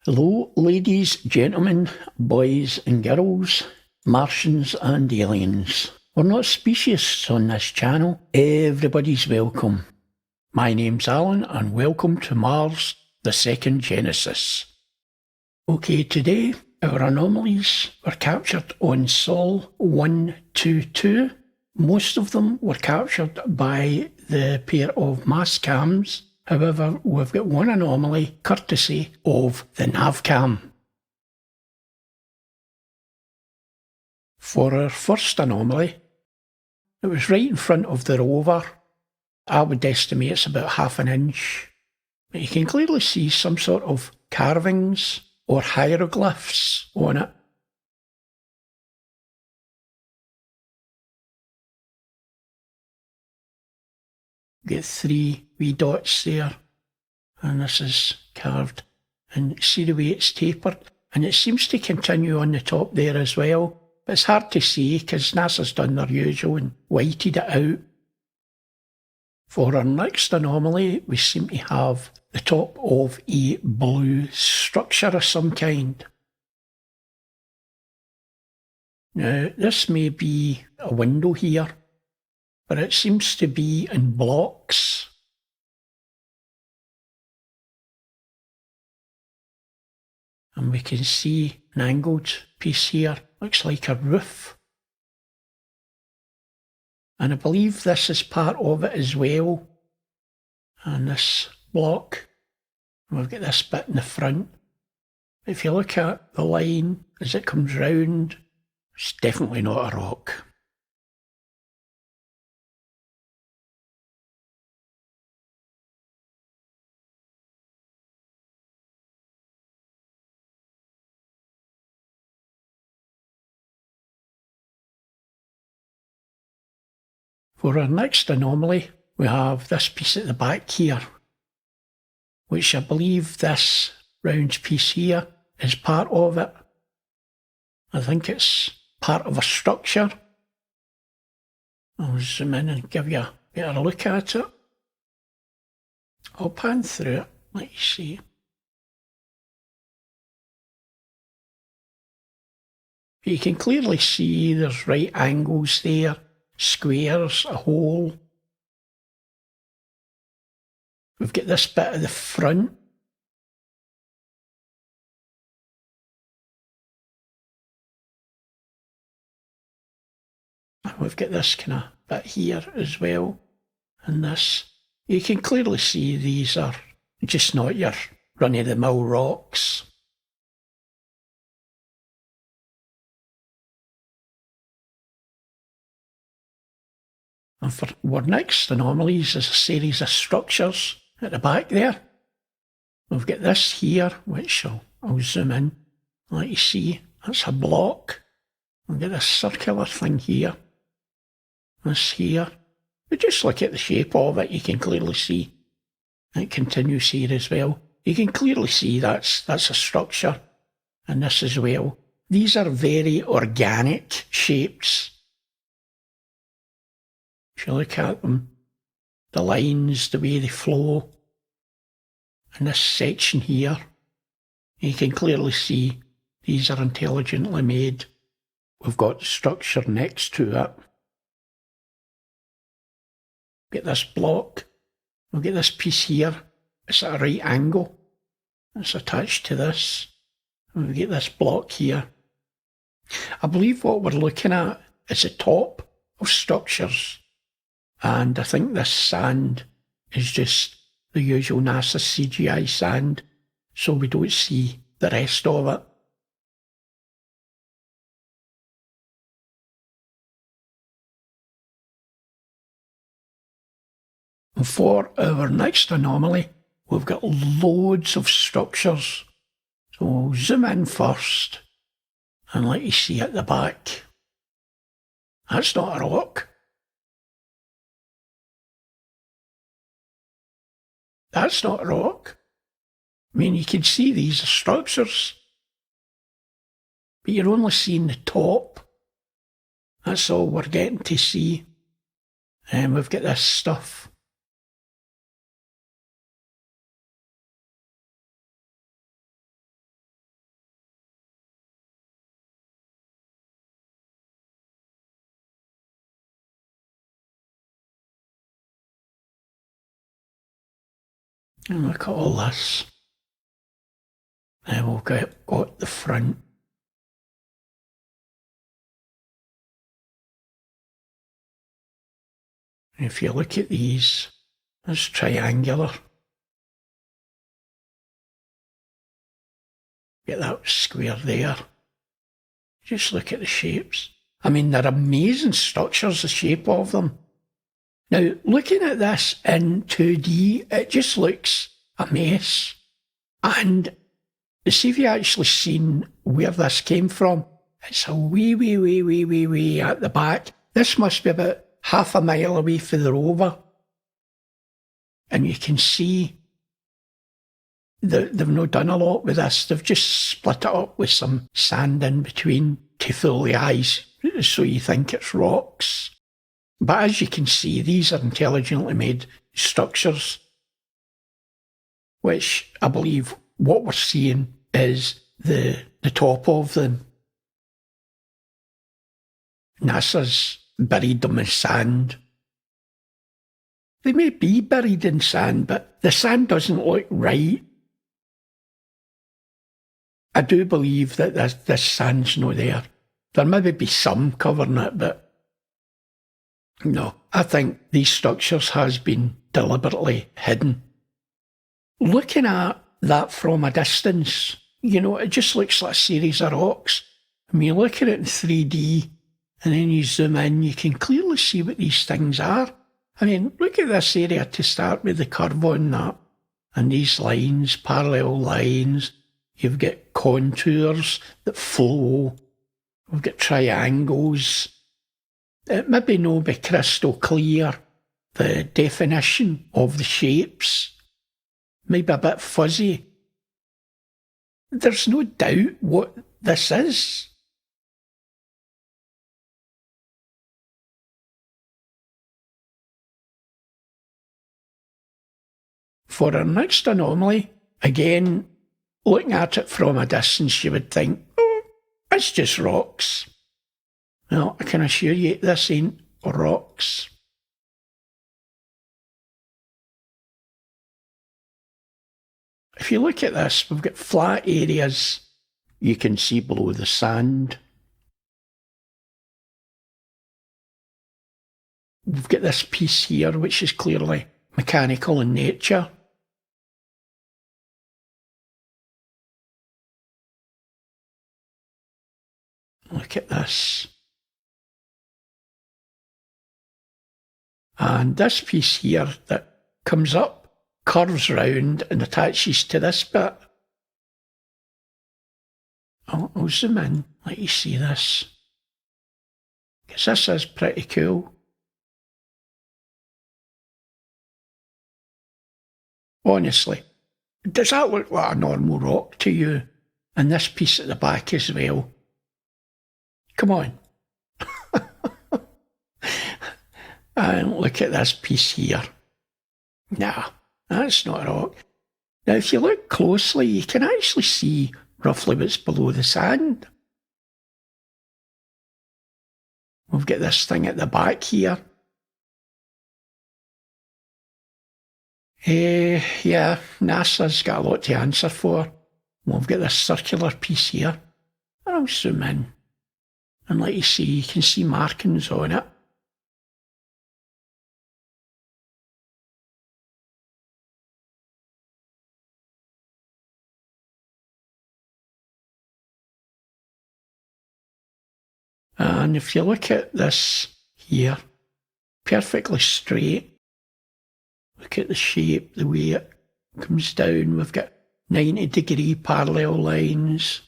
Hello, ladies, gentlemen, boys and girls, Martians and aliens. We're not speciesists on this channel. Everybody's welcome. My name's Alan and welcome to Mars, the second Genesis. Okay, today our anomalies were captured on Sol 122. Most of them were captured by the pair of Mastcams. However, we've got one anomaly courtesy of the Navcam. For our first anomaly, it was right in front of the rover. I would estimate it's about half an inch. But you can clearly see some sort of carvings or hieroglyphs on it. Get 3 wee dots there, and this is carved, and see the way it's tapered, and it seems to continue on the top there as well, but it's hard to see because NASA's done their usual and whited it out. For our next anomaly, we seem to have the top of a blue structure of some kind. Now, this may be a window here, but it seems to be in blocks. And we can see an angled piece here, looks like a roof. And I believe this is part of it as well. And this block, we've got this bit in the front. If you look at the line as it comes round, it's definitely not a rock. For our next anomaly, we have this piece at the back here, which I believe this round piece here is part of it. I think it's part of a structure. I'll zoom in and give you a better look at it. I'll pan through it, let you see. You can clearly see there's right angles there. Squares, a hole. We've got this bit at the front. And we've got this kind of bit here as well. And this. You can clearly see these are just not your run-of-the-mill rocks. And for our next anomalies is a series of structures at the back there. We've got this here, which I'll zoom in, let you see, that's a block. We've got this circular thing here, this here. But just look at the shape of it, you can clearly see. It continues here as well. You can clearly see that's a structure, and this as well. These are very organic shapes. If you look at them, the lines, the way they flow, and this section here, you can clearly see these are intelligently made. We've got the structure next to it. Get this block, we'll get this piece here, it's at a right angle, it's attached to this, and we get this block here. I believe what we're looking at is the top of structures. And I think this sand is just the usual NASA CGI sand, so we don't see the rest of it. And for our next anomaly, we've got loads of structures. So we'll zoom in first and let you see at the back. That's not a rock. That's not a rock. I mean, you can see these are structures, but you're only seeing the top. That's all we're getting to see. And we've got this stuff. And look at all this. Then we've got the front. If you look at these, it's triangular. Get that square there. Just look at the shapes. I mean, they're amazing structures, the shape of them. Now, looking at this in 2D, it just looks a mess. And see if you actually seen where this came from. It's a wee at the back. This must be about half a mile away from the rover. And you can see they've not done a lot with this. They've just split it up with some sand in between to fool the eyes, so you think it's rocks. But as you can see, these are intelligently made structures, which I believe what we're seeing is the top of them. NASA's buried them in sand. They may be buried in sand, but the sand doesn't look right. I do believe that this sand's not there. There may be some covering it, but no, I think these structures has been deliberately hidden. Looking at that from a distance, it just looks like a series of rocks. When you look at it in 3D and then you zoom in, you can clearly see what these things are. I mean, look at this area to start with, the curve on that. And these lines, parallel lines. You've got contours that flow. We've got triangles. It maybe not be crystal clear, the definition of the shapes. Maybe a bit fuzzy. There's no doubt what this is. For our next anomaly, again, looking at it from a distance, you would think, oh, it's just rocks. Well, I can assure you this ain't rocks. If you look at this, we've got flat areas you can see below the sand. We've got this piece here, which is clearly mechanical in nature. Look at this. And this piece here that comes up, curves round and attaches to this bit. I'll zoom in, let you see this. Because this is pretty cool. Honestly, does that look like a normal rock to you? And this piece at the back as well. Come on. And look at this piece here. Nah, that's not a rock. Now, if you look closely, you can actually see roughly what's below the sand. We've got this thing at the back here. Yeah, NASA's got a lot to answer for. We've got this circular piece here. I'll zoom in and let you see, you can see markings on it. And if you look at this here, perfectly straight, look at the shape, the way it comes down. We've got 90-degree parallel lines.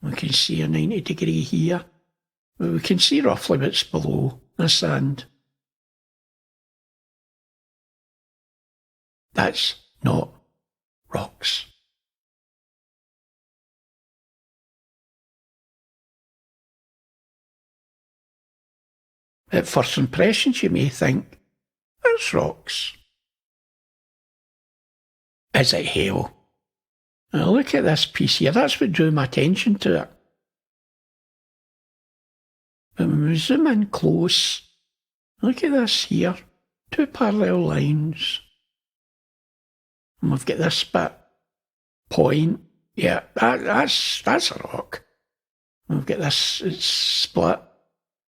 We can see a 90-degree here. We can see roughly what's below the sand. That's not rocks. At first impressions, you may think, it's rocks. Is it hell? Now look at this piece here. That's what drew my attention to it. But when we zoom in close, look at this here. two parallel lines. And we've got this bit, point, yeah, that's a rock. We've got this, it's split,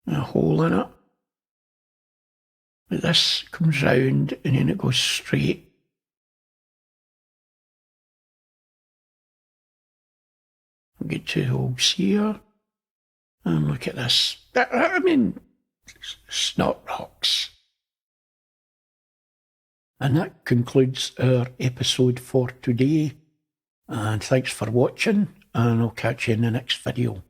a hole in it. But this comes round and then it goes straight. We'll get two holes here. And look at this. I mean, it's not rocks. And that concludes our episode for today. And thanks for watching, and I'll catch you in the next video.